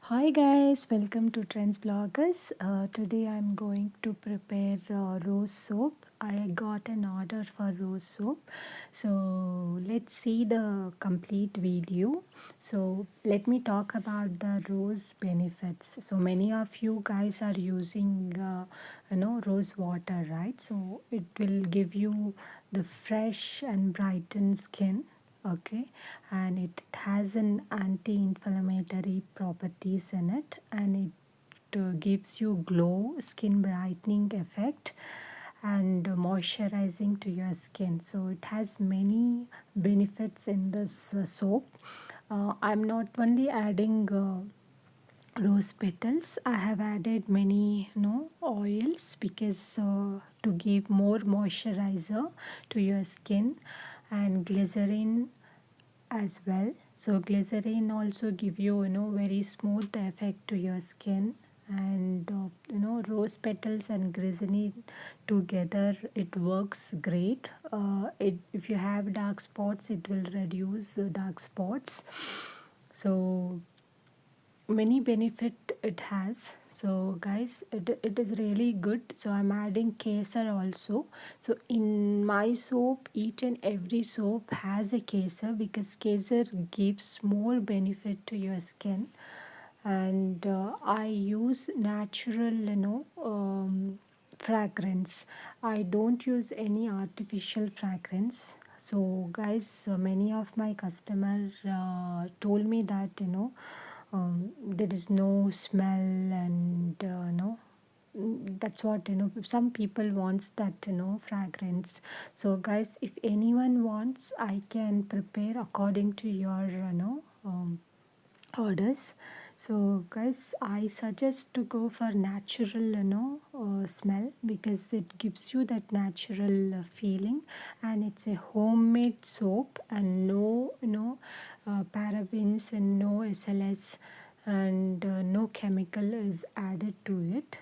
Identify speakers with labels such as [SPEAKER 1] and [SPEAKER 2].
[SPEAKER 1] Hi guys, welcome to Trends Bloggers. Today I'm going to prepare rose soap. I got an order for rose soap. So let's see the complete video. So let me talk about the rose benefits. So many of you guys are using rose water, right? So it will give you the fresh and brightened skin, okay, and it has an anti-inflammatory properties in it, and it gives you glow, skin brightening effect, and moisturizing to your skin. So it has many benefits in this soap. I'm not only adding rose petals, I have added many oils because to give more moisturizer to your skin, and glycerin as well. So glycerin also give you very smooth effect to your skin, and rose petals and glycerin together, it works great. If you have dark spots, it will reduce dark spots. So many benefit it has. So guys, it is really good. So I'm adding kesar also. So in my soap, each and every soap has a kesar because kesar gives more benefit to your skin. And I use natural fragrance. I don't use any artificial fragrance. So guys, many of my customers told me that there is no smell, and that's what some people wants that fragrance. So guys, if anyone wants, I can prepare according to your orders. So guys, I suggest to go for natural smell because it gives you that natural feeling, and it's a homemade soap, and no parabens and no SLS, and no chemical is added to it.